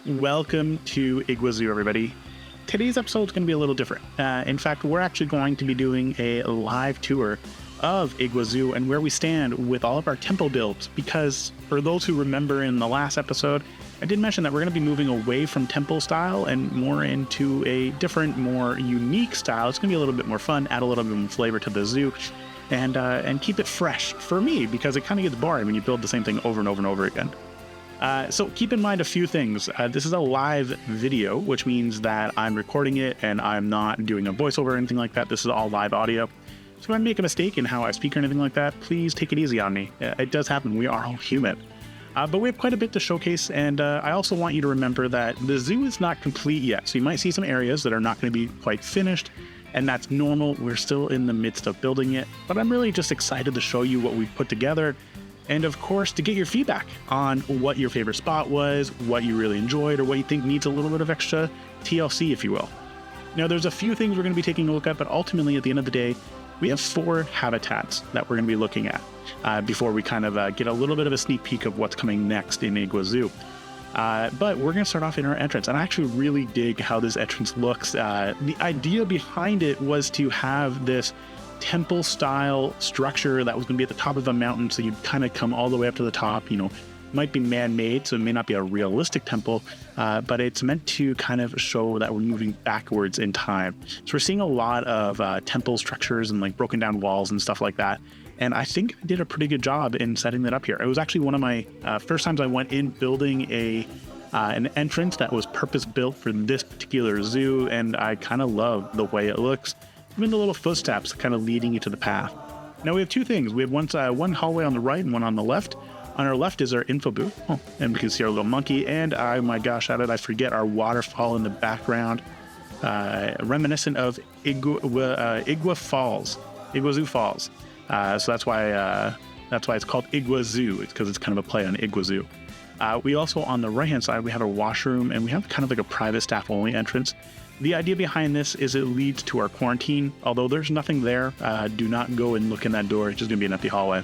Welcome to Igua-Zoo, everybody. Today's episode is going to be a little different. In fact, we're actually going to be doing a live tour of Igua-Zoo and where we stand with all of our temple builds, because for those who remember in the last episode, I did mention that we're going to be moving away from temple style and more into a different, more unique style. It's going to be a little bit more fun, add a little bit more flavor to the zoo, and keep it fresh for me, because it kind of gets boring when you build the same thing over and over and over again. So keep in mind a few things. This is a live video, which means that I'm recording it and I'm not doing a voiceover or anything like that. This is all live audio. So if I make a mistake in how I speak or anything like that, please take it easy on me. It does happen. We are all human. But we have quite a bit to showcase, and I also want you to remember that the zoo is not complete yet. So you might see some areas that are not going to be quite finished, and that's normal. We're still in the midst of building it, but I'm really just excited to show you what we've put together. And of course, to get your feedback on what your favorite spot was, what you really enjoyed, or what you think needs a little bit of extra TLC, if you will. Now, there's a few things we're going to be taking a look at, but ultimately, at the end of the day, we have 4 habitats that we're going to be looking at before we kind of get a little bit of a sneak peek of what's coming next in Igua-Zoo. But we're going to start off in our entrance, and I actually really dig how this entrance looks. The idea behind it was to have this temple style structure that was going to be at the top of a mountain, so you'd kind of come all the way up to the top. You know, might be man-made, so it may not be a realistic temple, but it's meant to kind of show that we're moving backwards in time. So we're seeing a lot of temple structures and like broken down walls and stuff like that, and I think I did a pretty good job in setting that up here. It was actually one of my first times I went in building an entrance that was purpose built for this particular zoo, and I kind of love the way it looks. Even the little footsteps kind of leading you to the path. Now we have 2 things. We have one hallway on the right and one on the left. On our left is our info booth. Oh, and we can see our little monkey. And oh my gosh, how did I forget our waterfall in the background? Reminiscent of Igua Falls, Iguazu Falls. So that's why it's called Igua-Zoo. It's because it's kind of a play on Iguazu. We also, on the right-hand side, we have a washroom, and we have kind of like a private staff-only entrance. The idea behind this is it leads to our quarantine. Although there's nothing there, do not go and look in that door. It's just going to be an empty hallway.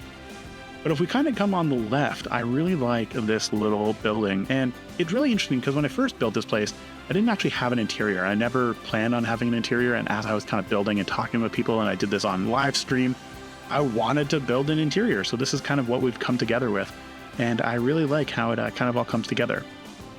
But if we kind of come on the left, I really like this little building. And it's really interesting because when I first built this place, I didn't actually have an interior. I never planned on having an interior. And as I was kind of building and talking with people, and I did this on live stream, I wanted to build an interior. So this is kind of what we've come together with. And I really like how it kind of all comes together.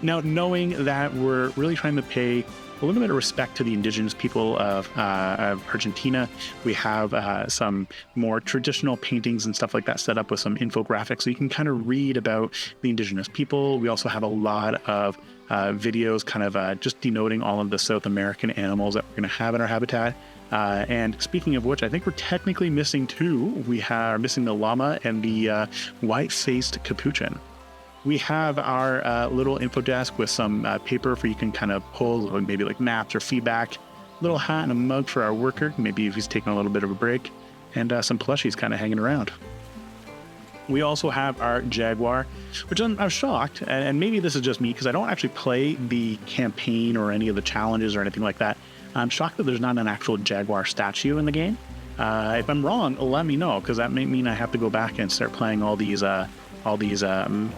Now, knowing that we're really trying to pay a little bit of respect to the indigenous people of Argentina, we have some more traditional paintings and stuff like that set up with some infographics so you can kind of read about the indigenous people. We also have a lot of videos kind of just denoting all of the South American animals that we're going to have in our habitat. And speaking of which, I think we're technically missing 2. We are missing the llama and the white-faced capuchin. We have our little info desk with some paper for you can kind of pull maybe like maps or feedback, little hat and a mug for our worker, maybe if he's taking a little bit of a break, and some plushies kind of hanging around. We also have our Jaguar, which I'm shocked, and maybe this is just me because I don't actually play the campaign or any of the challenges or anything like that. I'm shocked that there's not an actual Jaguar statue in the game. If I'm wrong, let me know, because that may mean I have to go back and start playing all these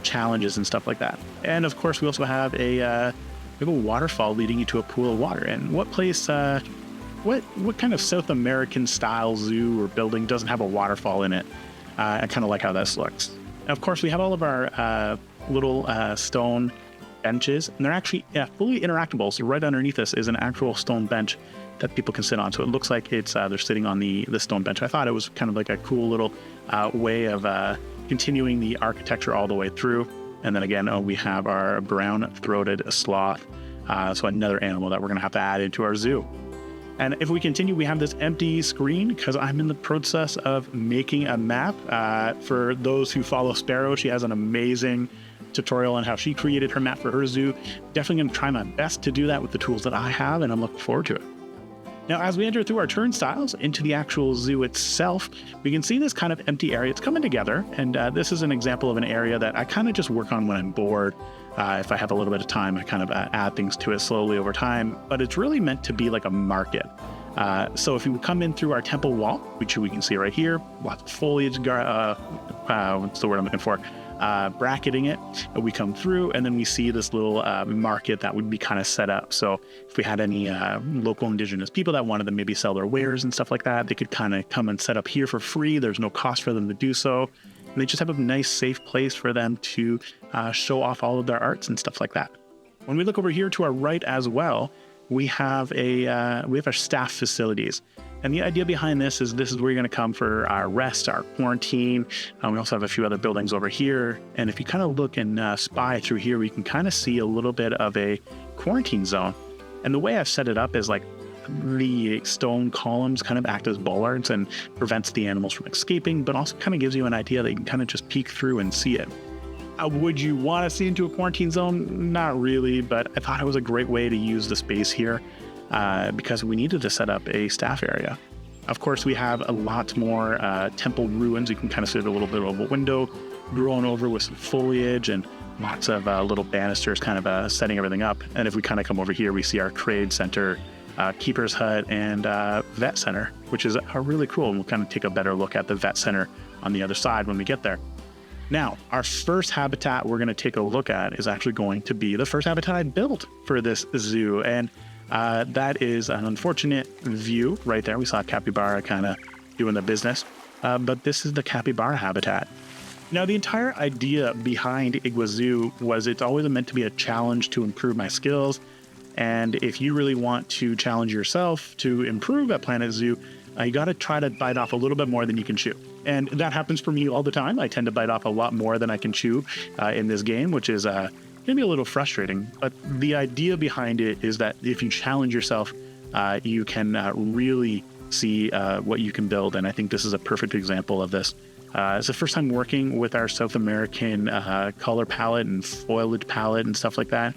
challenges and stuff like that. And of course, we also have a waterfall leading you to a pool of water. And what place, what kind of South American style zoo or building doesn't have a waterfall in it? I kind of like how this looks. And of course, we have all of our little stone benches, and they're actually fully interactable. So right underneath us is an actual stone bench that people can sit on. So it looks like it's they're sitting on the stone bench. I thought it was kind of like a cool little way of continuing the architecture all the way through. And then again, we have our brown-throated sloth, so another animal that we're going to have to add into our zoo. And if we continue, we have this empty screen because I'm in the process of making a map. For those who follow Sparrow, she has an amazing tutorial on how she created her map for her zoo. Definitely going to try my best to do that with the tools that I have, and I'm looking forward to it. Now, as we enter through our turnstiles into the actual zoo itself, we can see this kind of empty area. It's coming together, and this is an example of an area that I kind of just work on when I'm bored. If I have a little bit of time, I kind of add things to it slowly over time, but it's really meant to be like a market. So if you come in through our temple wall, which we can see right here, lots of foliage, what's the word I'm looking for? bracketing it. We come through, and then we see this little market that would be kind of set up. So if we had any local indigenous people that wanted to maybe sell their wares and stuff like that, they could kind of come and set up here for free. There's no cost for them to do so. And they just have a nice, safe place for them to show off all of their arts and stuff like that. When we look over here to our right as well, we have our staff facilities. And the idea behind this is where you're going to come for our rest, our quarantine. We also have a few other buildings over here. And if you kind of look and spy through here, we can kind of see a little bit of a quarantine zone. And the way I've set it up is like the stone columns kind of act as bollards and prevents the animals from escaping, but also kind of gives you an idea that you can kind of just peek through and see it. Would you want to see into a quarantine zone? Not really, but I thought it was a great way to use the space here. Because we needed to set up a staff area. Of course, we have a lot more temple ruins. You can kind of see a little bit of a window grown over with some foliage and lots of little banisters kind of setting everything up. And if we kind of come over here, we see our trade center, keeper's hut, and vet center, which is really cool. And we'll kind of take a better look at the vet center on the other side when we get there. Now, our first habitat we're going to take a look at is actually going to be the first habitat I built for this zoo. And that is an unfortunate view right there. We saw a capybara kind of doing the business, but this is the capybara habitat. Now, the entire idea behind Igua-Zoo was it's always meant to be a challenge to improve my skills. And if you really want to challenge yourself to improve at Planet Zoo, you got to try to bite off a little bit more than you can chew. And that happens for me all the time. I tend to bite off a lot more than I can chew in this game, which is maybe a little frustrating, but the idea behind it is that if you challenge yourself, you can really see what you can build. And I think this is a perfect example of this. It's the first time working with our South American color palette and foliage palette and stuff like that.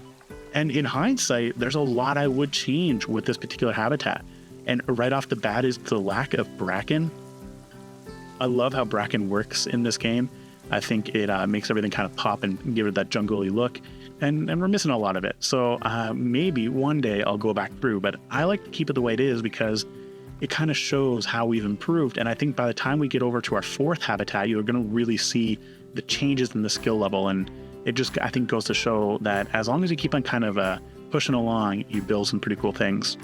And in hindsight, there's a lot I would change with this particular habitat. And right off the bat is the lack of bracken. I love how bracken works in this game. I think it makes everything kind of pop and give it that jungly look. And we're missing a lot of it. So maybe one day I'll go back through, but I like to keep it the way it is because it kind of shows how we've improved. And I think by the time we get over to our fourth habitat, you're going to really see the changes in the skill level. And it just, I think, goes to show that as long as you keep on kind of pushing along, you build some pretty cool things.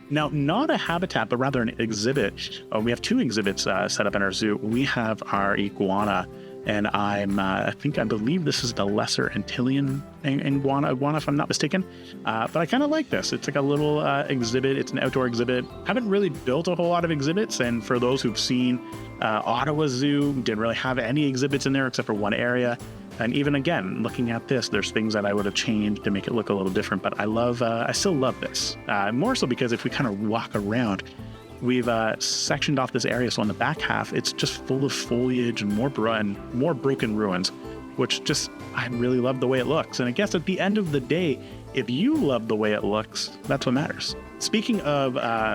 Now, not a habitat, but rather an exhibit. We have two exhibits set up in our zoo. We have our iguana. And I believe this is the lesser Antillean iguana, if I'm not mistaken. But I kind of like this. It's like a little exhibit. It's an outdoor exhibit. Haven't really built a whole lot of exhibits. And for those who've seen Ottawa Zoo, didn't really have any exhibits in there except for one area. And even again, looking at this, there's things that I would have changed to make it look a little different. But I still love this. More so because if we kind of walk around, we've sectioned off this area, so on the back half, it's just full of foliage and more broken ruins, which just, I really love the way it looks. And I guess at the end of the day, if you love the way it looks, that's what matters. Speaking of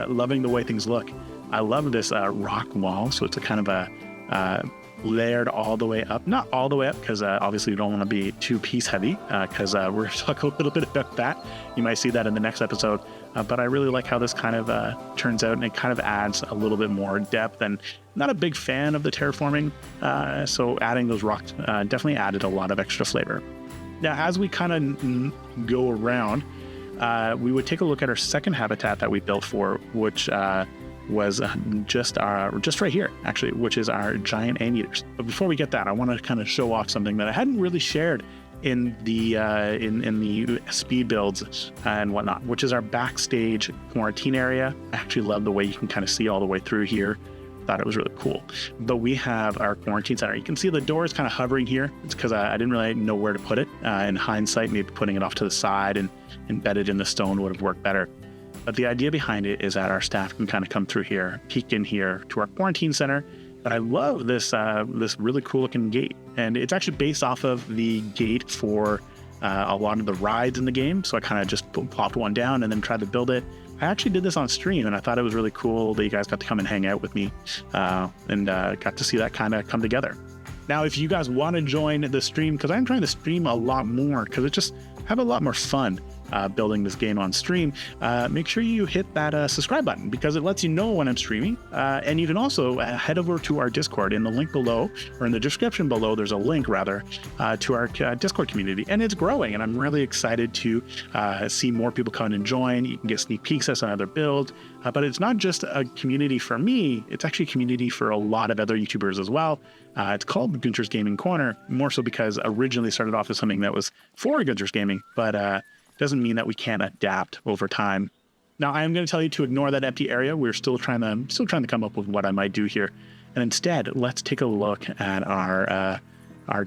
loving the way things look, I love this rock wall. So it's a kind of a layered all the way up. Not all the way up, because obviously you don't want to be too piece heavy, because we're going to talk a little bit about that. You might see that in the next episode. But I really like how this kind of turns out, and it kind of adds a little bit more depth. And not a big fan of the terraforming, so adding those rocks definitely added a lot of extra flavor. Now, as we kind of go around, we would take a look at our second habitat that we built for, which was just right here, actually, which is our giant anteaters. But before we get that, I want to kind of show off something that I hadn't really shared in the speed builds and whatnot, which is our backstage quarantine area. I actually love the way you can kind of see all the way through here. Thought it was really cool. But we have our quarantine center. You can see the door is kind of hovering here. It's because I didn't really know where to put it. In hindsight, maybe putting it off to the side and embedded in the stone would have worked better. But the idea behind it is that our staff can kind of come through here, peek in here to our quarantine center. But I love this really cool looking gate. And it's actually based off of the gate for a lot of the rides in the game. So I kind of just popped one down and then tried to build it. I actually did this on stream, and I thought it was really cool that you guys got to come and hang out with me and got to see that kind of come together. Now, if you guys want to join the stream, because I'm trying to stream a lot more, because it just have a lot more fun. building this game on stream, make sure you hit that subscribe button because it lets you know when I'm streaming. And you can also head over to our Discord in the link below, or in the description below. There's a link rather to our Discord community, and it's growing. And I'm really excited to see more people come and join. You can get sneak peeks at some other builds, but it's not just a community for me. It's actually a community for a lot of other YouTubers as well. It's called Gunter's Gaming Corner, more so because originally started off as something that was for Gunter's Gaming, but doesn't mean that we can't adapt over time. Now, I am going to tell you to ignore that empty area. We're still trying to come up with what I might do here, and instead, let's take a look at our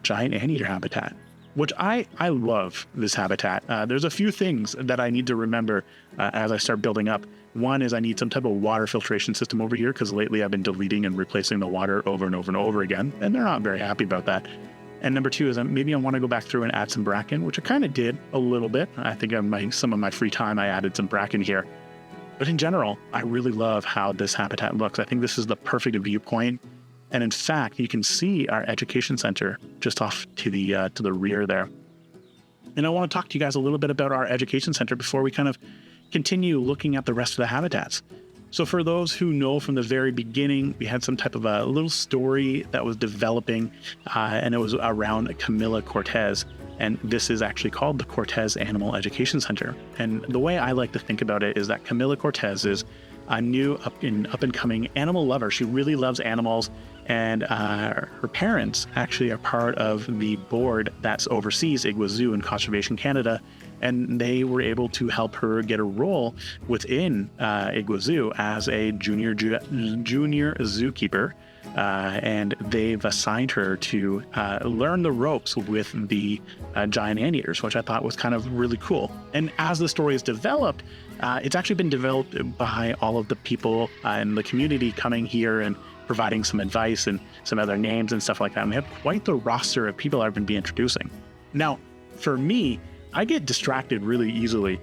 giant anteater habitat, which I love this habitat. There's a few things that I need to remember as I start building up. One is I need some type of water filtration system over here, because lately I've been deleting and replacing the water over and over and over again, and they're not very happy about that. And number two is maybe I want to go back through and add some bracken, which I kind of did a little bit. I think on some of my free time I added some bracken here. But in general, I really love how this habitat looks. I think this is the perfect viewpoint. And in fact, you can see our education center just off to the rear there. And I want to talk to you guys a little bit about our education center before we kind of continue looking at the rest of the habitats. So for those who know from the very beginning, we had some type of a little story that was developing, and it was around Camilla Cortez. And this is actually called the Cortez Animal Education Center. And the way I like to think about it is that Camilla Cortez is a new up and coming animal lover. She really loves animals, and her parents actually are part of the board that's oversees Igua-Zoo in Conservation Canada, and they were able to help her get a role within Igua-Zoo as a junior zookeeper. And they've assigned her to learn the ropes with the giant anteaters, which I thought was kind of really cool. And as the story is developed, it's actually been developed by all of the people in the community coming here and providing some advice and some other names and stuff like that. And we have quite the roster of people I've been introducing. Now, for me, I get distracted really easily.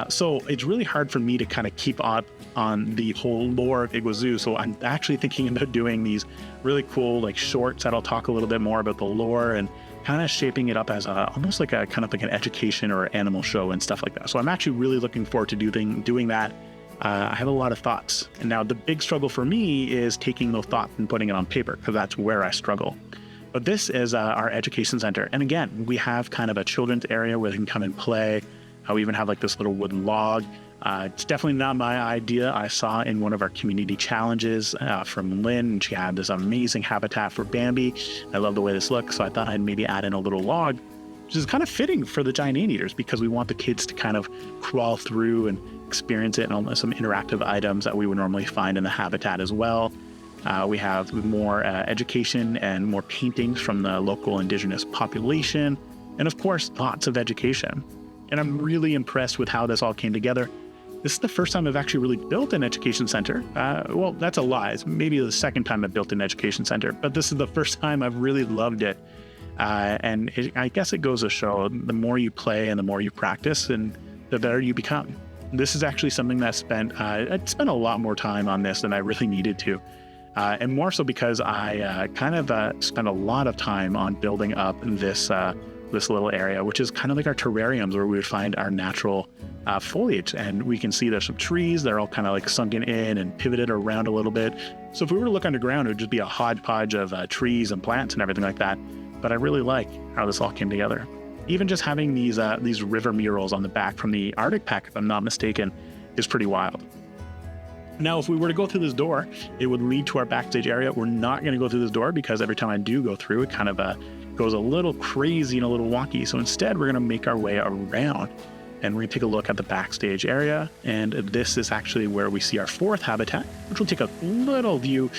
So it's really hard for me to kind of keep up on the whole lore of Igua-Zoo. So I'm actually thinking about doing these really cool like shorts that'll talk a little bit more about the lore and kind of shaping it up as almost like an education or animal show and stuff like that. So I'm actually really looking forward to doing that. I have a lot of thoughts. And now the big struggle for me is taking those thoughts and putting it on paper, because that's where I struggle. But this is our education center. And again, we have kind of a children's area where they can come and play. We even have like this little wooden log. It's definitely not my idea. I saw in one of our community challenges from Lynn, and she had this amazing habitat for Bambi. I love the way this looks, so I thought I'd maybe add in a little log, which is kind of fitting for the giant anteaters because we want the kids to kind of crawl through and experience it, and some interactive items that we would normally find in the habitat as well. We have more education and more paintings from the local indigenous population, and of course, lots of education. And I'm really impressed with how this all came together. This is the first time I've actually really built an education center. Well, that's a lie. It's maybe the second time I've built an education center, but this is the first time I've really loved it. I guess it goes to show the more you play and the more you practice, and the better you become. This is actually something that I spent a lot more time on this than I really needed to. And more so because I spent a lot of time on building up this little area, which is kind of like our terrariums where we would find our natural foliage. And we can see there's some trees that are all kind of like sunken in and pivoted around a little bit. So if we were to look underground, it would just be a hodgepodge of trees and plants and everything like that. But I really like how this all came together. Even just having these river murals on the back from the Arctic pack, if I'm not mistaken, is pretty wild. Now, if we were to go through this door, it would lead to our backstage area. We're not going to go through this door because every time I do go through, it kind of goes a little crazy and a little wonky. So instead, we're going to make our way around, and we're going to take a look at the backstage area. And this is actually where we see our fourth habitat, which we'll take a little view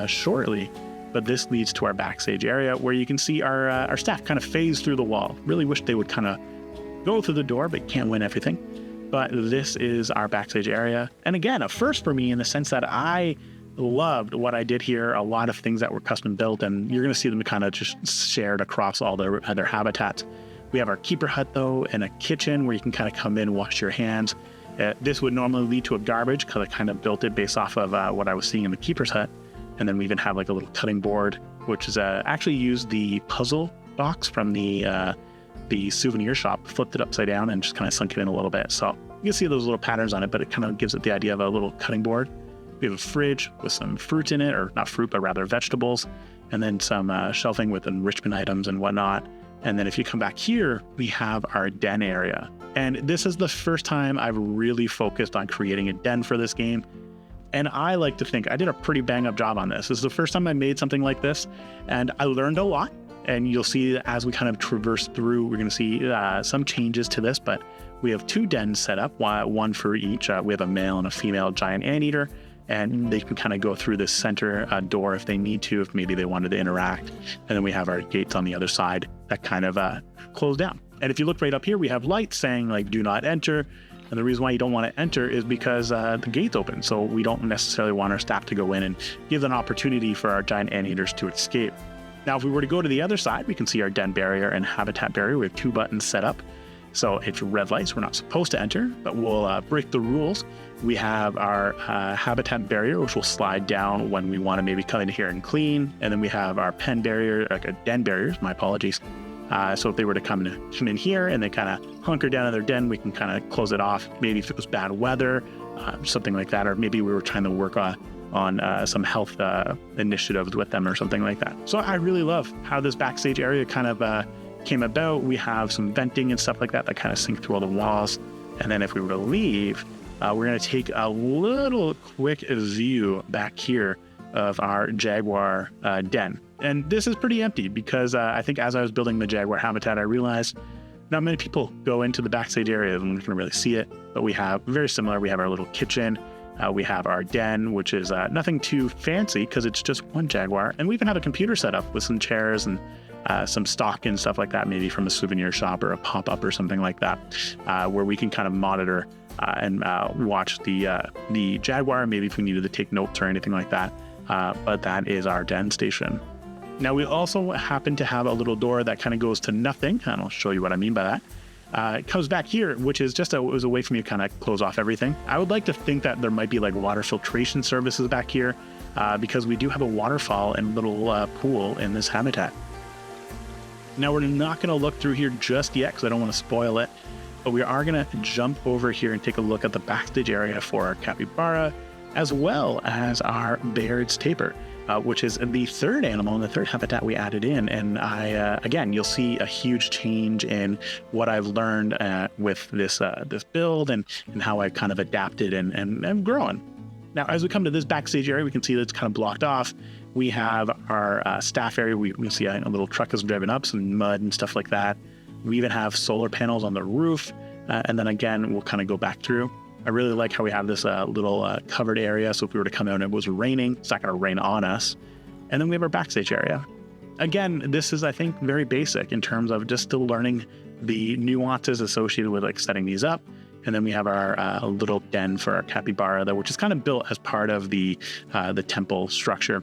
shortly. But this leads to our backstage area where you can see our staff kind of phase through the wall. Really wish they would kind of go through the door, but can't win everything. But this is our backstage area. And again, a first for me in the sense that I loved what I did here. A lot of things that were custom built, and you're going to see them kind of just shared across all their other habitats. We have our keeper hut though, and a kitchen where you can kind of come in, wash your hands. This would normally lead to a garbage because I kind of built it based off of what I was seeing in the keeper's hut. And then we even have like a little cutting board, which is actually used the puzzle box from the the souvenir shop, flipped it upside down and just kind of sunk it in a little bit. So you can see those little patterns on it, but it kind of gives it the idea of a little cutting board. We have a fridge with some fruit in it, or not fruit, but rather vegetables, and then some shelving with enrichment items and whatnot. And then if you come back here, we have our den area. And this is the first time I've really focused on creating a den for this game. And I like to think I did a pretty bang up job on this. This is the first time I made something like this, and I learned a lot. And you'll see that as we kind of traverse through, we're going to see some changes to this, but we have 2 dens set up, one for each. We have a male and a female giant anteater, and they can kind of go through this center door if they need to, if maybe they wanted to interact. And then we have our gates on the other side that kind of close down. And if you look right up here, we have lights saying like, do not enter. And the reason why you don't want to enter is because the gate's open. So we don't necessarily want our staff to go in and give an opportunity for our giant anteaters to escape. Now, if we were to go to the other side, we can see our den barrier and habitat barrier. We have 2 buttons set up. So it's red lights. We're not supposed to enter, but we'll break the rules. We have our habitat barrier, which will slide down when we want to maybe come in here and clean. And then we have our pen barrier, den barriers, my apologies. So if they were to come in here and they kind of hunker down in their den, we can kind of close it off. Maybe if it was bad weather, something like that, or maybe we were trying to work on some health initiatives with them or something like that. So I really love how this backstage area kind of came about. We have some venting and stuff like that kind of sink through all the walls. And then if we were to leave, we're going to take a little quick view back here of our Jaguar den. And this is pretty empty because I think as I was building the Jaguar habitat, I realized not many people go into the backstage area and we can really see it, but we have very similar. We have our little kitchen. We have our den, which is nothing too fancy because it's just one Jaguar. And we even have a computer set up with some chairs and some stock and stuff like that, maybe from a souvenir shop or a pop-up or something like that, where we can kind of monitor and watch the Jaguar, maybe if we needed to take notes or anything like that. But that is our den station. Now, we also happen to have a little door that kind of goes to nothing, and I'll show you what I mean by that. It comes back here, which is just it was a way for me to kind of close off everything. I would like to think that there might be like water filtration services back here because we do have a waterfall and little pool in this habitat. Now, we're not going to look through here just yet because I don't want to spoil it, but we are going to jump over here and take a look at the backstage area for our capybara, as well as our Baird's tapir, which is the third animal in the third habitat we added in. And again, you'll see a huge change in what I've learned with this build and how I've kind of adapted and grown. Now, as we come to this backstage area, we can see that it's kind of blocked off. We have our staff area. We see a little truck is driving up, some mud and stuff like that. We even have solar panels on the roof. And then again, we'll kind of go back through. I really like how we have this little covered area. So if we were to come out and it was raining, it's not going to rain on us. And then we have our backstage area. Again, this is, I think, very basic in terms of just still learning the nuances associated with like setting these up. And then we have our little den for our capybara, though, which is kind of built as part of the temple structure.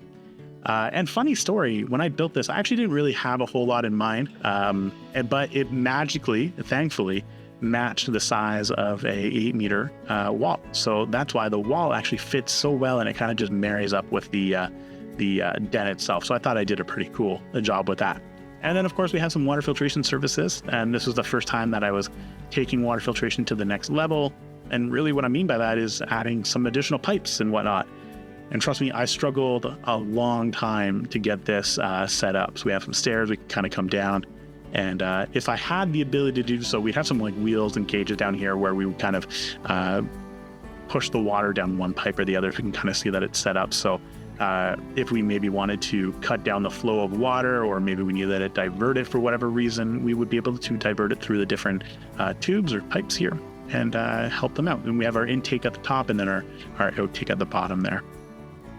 And funny story, when I built this, I actually didn't really have a whole lot in mind, but it magically, thankfully, matched the size of a 8-meter wall. So that's why the wall actually fits so well, and it kind of just marries up with the den itself. So I thought I did a pretty cool job with that. And then, of course, we have some water filtration services. And this was the first time that I was taking water filtration to the next level. And really what I mean by that is adding some additional pipes and whatnot. And trust me, I struggled a long time to get this set up. So we have some stairs, we can kind of come down. And if I had the ability to do so, we'd have some like wheels and cages down here where we would kind of push the water down one pipe or the other. So we can kind of see that it's set up. So if we maybe wanted to cut down the flow of water, or maybe we needed it diverted for whatever reason, we would be able to divert it through the different tubes or pipes here and help them out. And we have our intake at the top and then our outtake at the bottom there.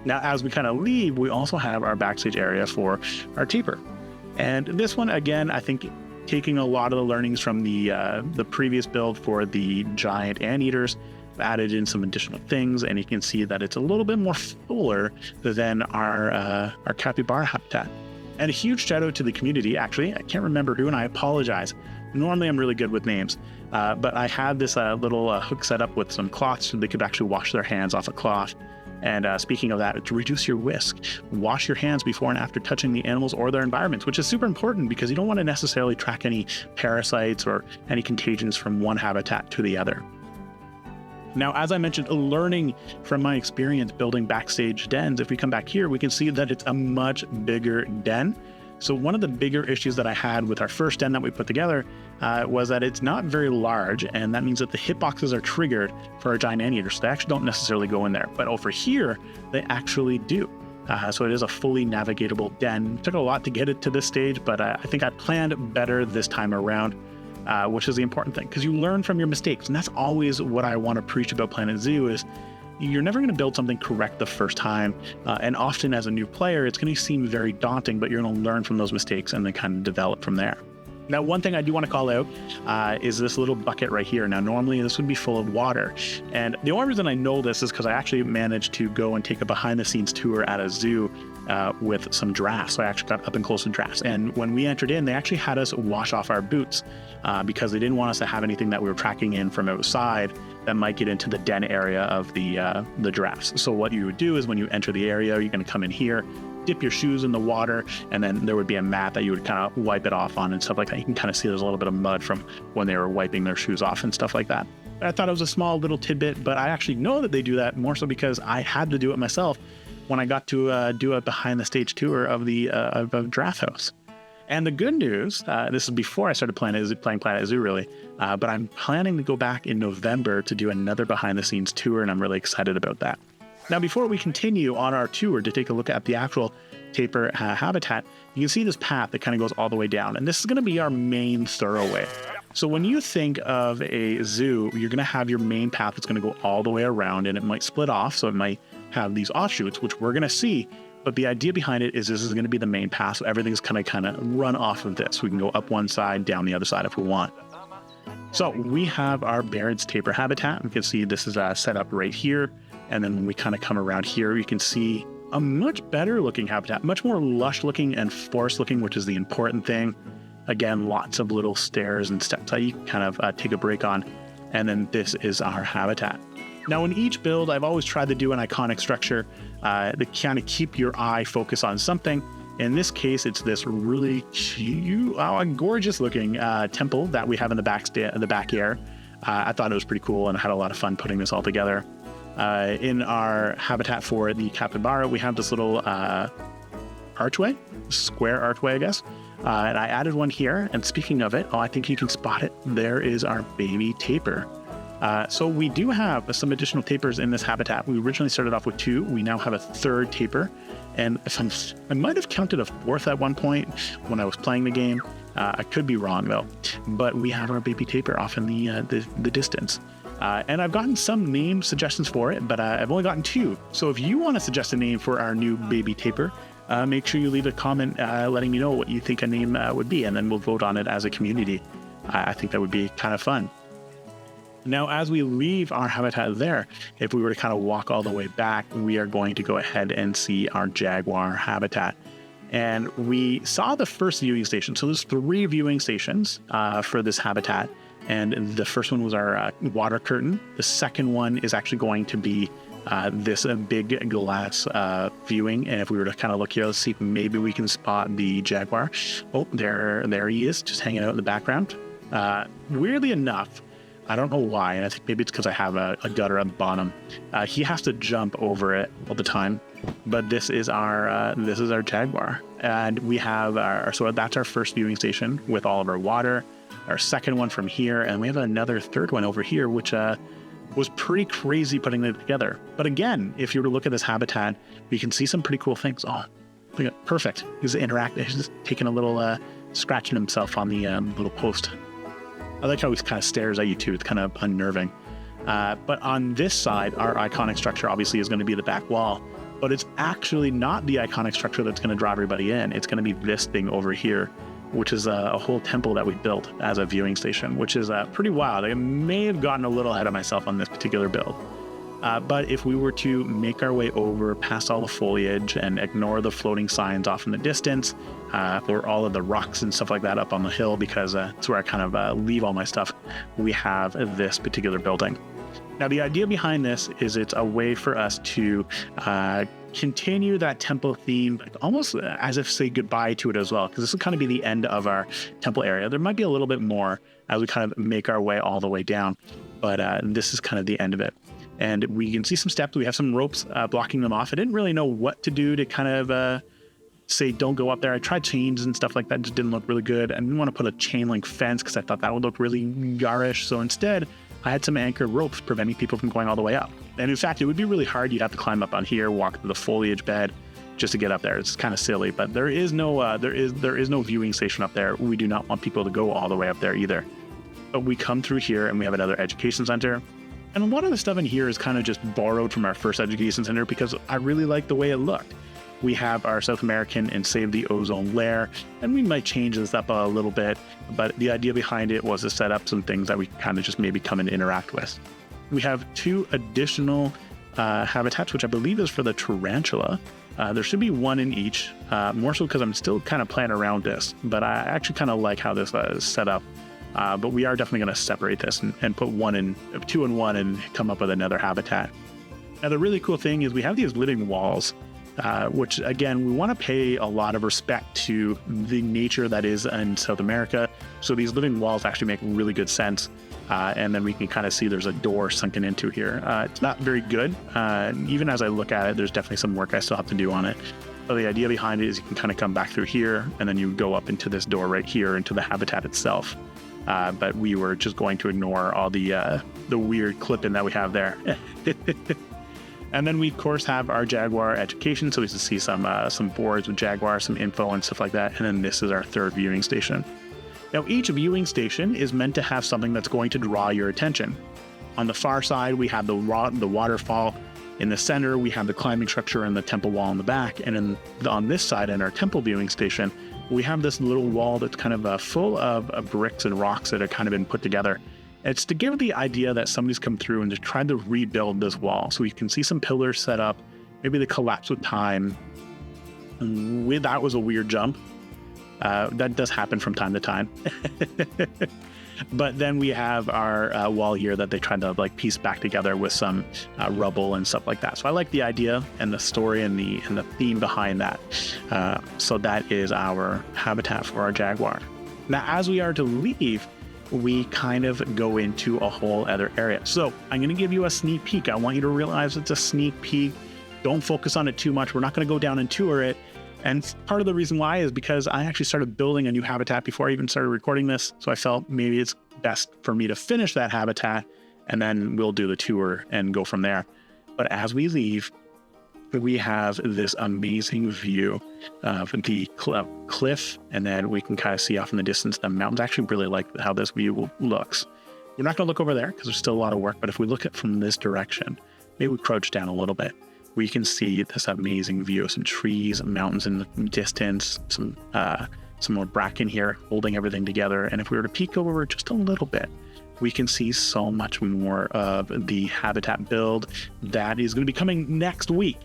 Now, as we kind of leave, we also have our backstage area for our tapir. And this one, again, I think taking a lot of the learnings from the previous build for the giant anteaters, added in some additional things, and you can see that it's a little bit more fuller than our capybara habitat. And a huge shout out to the community. Actually, I can't remember who, and I apologize. Normally, I'm really good with names, but I had this little hook set up with some cloths so they could actually wash their hands off a cloth. And speaking of that, to reduce your risk, wash your hands before and after touching the animals or their environments, which is super important because you don't want to necessarily track any parasites or any contagions from one habitat to the other. Now, as I mentioned, learning from my experience building Backstage dens, if we come back here, we can see that it's a much bigger den. So one of the bigger issues that I had with our first den that we put together was that it's not very large, and that means that the hitboxes are triggered for our giant anteaters, so they actually don't necessarily go in there. But over here, they actually do. So it is a fully navigatable den. It took a lot to get it to this stage, but I think I planned better this time around. Which is the important thing, because you learn from your mistakes. And that's always what I want to preach about Planet Zoo is you're never going to build something correct the first time. And often as a new player, it's going to seem very daunting, but you're going to learn from those mistakes and then kind of develop from there. Now, one thing I do want to call out is this little bucket right here. Now, normally this would be full of water. And the only reason I know this is because I actually managed to go and take a behind the scenes tour at a zoo with some giraffes. So I actually got up and close to giraffes. And when we entered in, they actually had us wash off our boots because they didn't want us to have anything that we were tracking in from outside that might get into the den area of the giraffes. So what you would do is when you enter the area, you're going to come in here, dip your shoes in the water, and then there would be a mat that you would kind of wipe it off on and stuff like that. You can kind of see there's a little bit of mud from when they were wiping their shoes off and stuff like that. I thought it was a small little tidbit, but I actually know that they do that more so because I had to do it myself when I got to do a behind the stage tour of the giraffe house. And the good news, this is before I started playing Planet Zoo really, but I'm planning to go back in November to do another behind the scenes tour, and I'm really excited about that. Now, before we continue on our tour to take a look at the actual tapir habitat, you can see this path that kind of goes all the way down, and this is going to be our main thoroughway. So when you think of a zoo, you're going to have your main path that's going to go all the way around, and it might split off, so it might have these offshoots, which we're going to see. But the idea behind it is this is going to be the main path, so everything's kind of run off of this. We can go up one side, down the other side if we want. So we have our Barrett's tapir habitat. You can see this is set up right here. And then when we kind of come around here, you can see a much better looking habitat, much more lush looking and forest looking, which is the important thing. Again, lots of little stairs and steps that you can kind of take a break on. And then this is our habitat. Now, in each build, I've always tried to do an iconic structure to kind of keep your eye focused on something. In this case, it's this really cute, gorgeous looking temple that we have in the back air. I thought it was pretty cool, and I had a lot of fun putting this all together. In our habitat for the capybara, we have this little archway, square archway, I guess. And I added one here. And speaking of it, I think you can spot it. There is our baby tapir. So we do have some additional tapirs in this habitat. We originally started off with 2. We now have a 3rd tapir. And I might have counted a 4th at one point when I was playing the game. I could be wrong though. But we have our baby tapir off in the distance. And I've gotten some name suggestions for it, but I've only gotten 2. So if you want to suggest a name for our new baby tapir, make sure you leave a comment letting me know what you think a name would be, and then we'll vote on it as a community. I think that would be kind of fun. Now, as we leave our habitat there, if we were to kind of walk all the way back, we are going to go ahead and see our jaguar habitat. And we saw the first viewing station. So there's 3 viewing stations for this habitat. And the first one was our water curtain. The second one is actually going to be this big glass viewing. And if we were to kind of look here, let's see if maybe we can spot the jaguar. Oh, there he is, just hanging out in the background. Weirdly enough, I don't know why, and I think maybe it's because I have a gutter at the bottom. He has to jump over it all the time. But this is our jaguar, and we have so that's our first viewing station with all of our water. Our second one from here, and we have another 3rd one over here, which was pretty crazy putting it together. But again, if you were to look at this habitat, we can see some pretty cool things. Oh, look at, perfect. He's interacting. He's just taking a little scratching himself on the little post. I like how he kind of stares at you too. It's kind of unnerving. But on this side, our iconic structure obviously is going to be the back wall. But it's actually not the iconic structure that's going to draw everybody in. It's going to be this thing over here, which is a whole temple that we built as a viewing station, which is pretty wild. I may have gotten a little ahead of myself on this particular build. But if we were to make our way over past all the foliage and ignore the floating signs off in the distance, or all of the rocks and stuff like that up on the hill, because it's where I kind of leave all my stuff, we have this particular building. Now, the idea behind this is it's a way for us to continue that temple theme, almost as if say goodbye to it as well, because this will kind of be the end of our temple area. There might be a little bit more as we kind of make our way all the way down, but this is kind of the end of it. And we can see some steps. We have some ropes blocking them off. I didn't really know what to do to kind of say don't go up there. I tried chains and stuff like that. It just didn't look really good. I didn't want to put a chain link fence because I thought that would look really garish. So instead, I had some anchored ropes preventing people from going all the way up. And in fact, it would be really hard. You'd have to climb up on here, walk through the foliage bed just to get up there. It's kind of silly, but there is no viewing station up there. We do not want people to go all the way up there either. But we come through here and we have another education center. And a lot of the stuff in here is kind of just borrowed from our first education center because I really like the way it looked. We have our South American and Save the Ozone lair, and we might change this up a little bit, but the idea behind it was to set up some things that we kind of just maybe come and interact with. We have 2 additional habitats, which I believe is for the tarantula. There should be 1 in each, more so because I'm still kind of playing around this, but I actually kind of like how this is set up. But we are definitely going to separate this and put 2 in 1 and come up with another habitat. Now, the really cool thing is we have these living walls, which again, we want to pay a lot of respect to the nature that is in South America. So these living walls actually make really good sense. And then we can kind of see there's a door sunken into here. It's not very good. Even as I look at it, there's definitely some work I still have to do on it. But the idea behind it is you can kind of come back through here and then you go up into this door right here into the habitat itself. But we were just going to ignore all the weird clipping that we have there. And then we, of course, have our Jaguar education, so we can see some boards with Jaguar, some info and stuff like that. And then this is our 3rd viewing station. Now, each viewing station is meant to have something that's going to draw your attention. On the far side, we have the waterfall. In the center, we have the climbing structure and the temple wall in the back. And on this side, in our temple viewing station, we have this little wall that's kind of full of bricks and rocks that have kind of been put together. It's to give the idea that somebody's come through and just tried to rebuild this wall. So we can see some pillars set up. Maybe they collapsed with time. That was a weird jump. That does happen from time to time. But then we have our wall here that they tried to like piece back together with some rubble and stuff like that. So I like the idea and the story and the theme behind that. So that is our habitat for our Jaguar. Now, as we are to leave, we kind of go into a whole other area. So I'm going to give you a sneak peek. I want you to realize it's a sneak peek. Don't focus on it too much. We're not going to go down and tour it. And part of the reason why is because I actually started building a new habitat before I even started recording this. So I felt maybe it's best for me to finish that habitat and then we'll do the tour and go from there. But as we leave, we have this amazing view of the cliff, and then we can kind of see off in the distance the mountains. I actually really like how this view looks. We're not going to look over there because there's still a lot of work, but if we look at from this direction, maybe we crouch down a little bit, we can see this amazing view of some trees and mountains in the distance, some more bracken here holding everything together. And if we were to peek over just a little bit, we can see so much more of the habitat build that is going to be coming next week.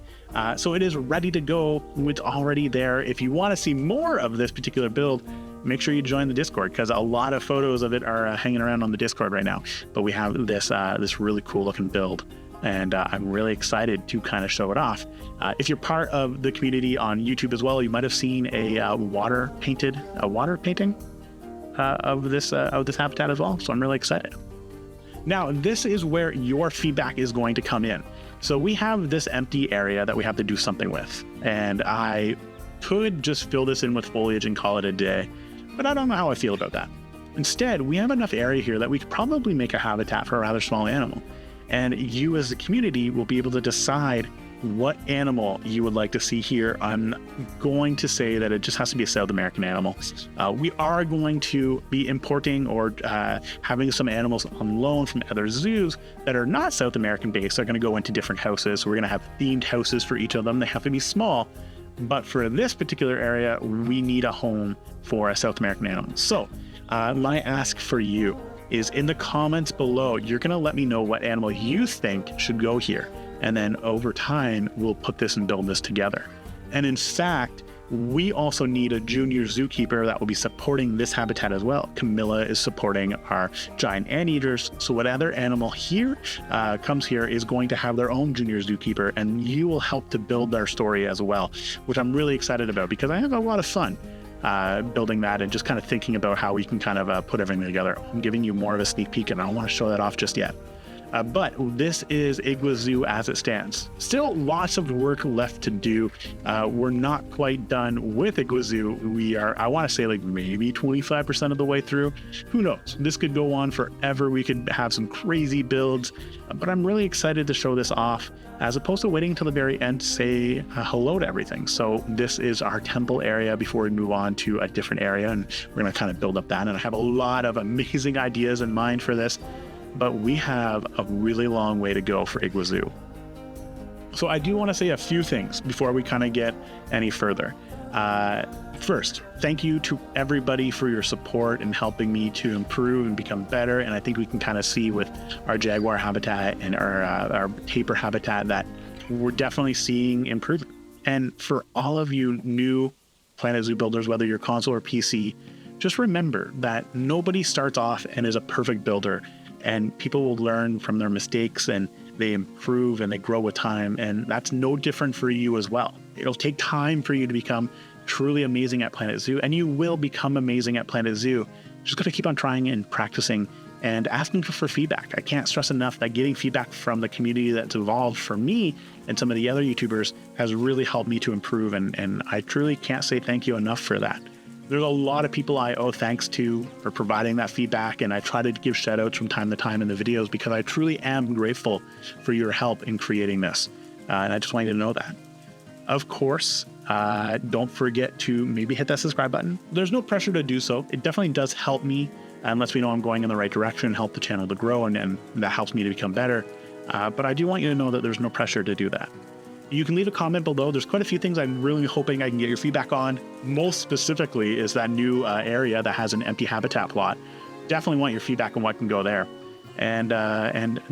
So it is ready to go. It's already there. If you want to see more of this particular build, make sure you join the Discord because a lot of photos of it are hanging around on the Discord right now. But we have this really cool looking build, and I'm really excited to kind of show it off. If you're part of the community on YouTube as well, you might have seen a water painting of this habitat as well. So I'm really excited. Now, this is where your feedback is going to come in. So we have this empty area that we have to do something with. And I could just fill this in with foliage and call it a day, but I don't know how I feel about that. Instead, we have enough area here that we could probably make a habitat for a rather small animal. And you as a community will be able to decide what animal you would like to see here. I'm going to say that it just has to be a South American animal. We are going to be importing or having some animals on loan from other zoos that are not South American based. They're going to go into different houses. So we're going to have themed houses for each of them. They have to be small. But for this particular area, we need a home for a South American animal. So my ask for you is in the comments below, you're going to let me know what animal you think should go here. And then over time, we'll put this and build this together. And in fact, We also need a junior zookeeper that will be supporting this habitat as well. Camilla is supporting our giant anteaters. So whatever animal here comes here is going to have their own junior zookeeper, and you will help to build their story as well, which I'm really excited about because I have a lot of fun building that and just kind of thinking about how we can kind of put everything together. I'm giving you more of a sneak peek, and I don't want to show that off just yet. But this is Igua-Zoo as it stands. Still lots of work left to do. We're not quite done with Igua-Zoo. We are, I want to say, like maybe 25% of the way through. Who knows? This could go on forever. We could have some crazy builds, but I'm really excited to show this off as opposed to waiting until the very end to say hello to everything. So this is our temple area before we move on to a different area, and we're going to kind of build up that. And I have a lot of amazing ideas in mind for this, but we have a really long way to go for Igua-Zoo. So I do want to say a few things before we kind of get any further. First, thank you to everybody for your support and helping me to improve and become better. And I think we can kind of see with our jaguar habitat and our tapir habitat that we're definitely seeing improvement. And for all of you new Planet Zoo builders, whether you're console or PC, just remember that nobody starts off and is a perfect builder. And people will learn from their mistakes, and they improve and they grow with time. And that's no different for you as well. It'll take time for you to become truly amazing at Planet Zoo, and you will become amazing at Planet Zoo. Just got to keep on trying and practicing and asking for feedback. I can't stress enough that getting feedback from the community that's evolved for me and some of the other YouTubers has really helped me to improve. And I truly can't say thank you enough for that. There's a lot of people I owe thanks to for providing that feedback, and I try to give shout outs from time to time in the videos because I truly am grateful for your help in creating this. And I just want you to know that. Of course, don't forget to maybe hit that subscribe button. There's no pressure to do so. It definitely does help me and lets me know I'm going in the right direction, help the channel to grow, and that helps me to become better. But I do want you to know that there's no pressure to do that. You can leave a comment below. There's quite a few things I'm really hoping I can get your feedback on. Most specifically is that new area that has an empty habitat plot. Definitely want your feedback on what can go there. And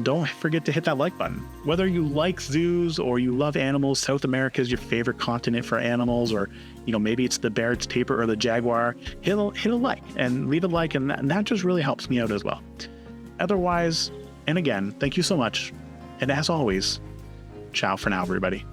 don't forget to hit that like button. Whether you like zoos or you love animals, South America is your favorite continent for animals, or maybe it's the bear, it's tapir, or the jaguar, hit a like and leave a like, and that just really helps me out as well. Otherwise, and again, thank you so much. And as always, ciao for now, everybody.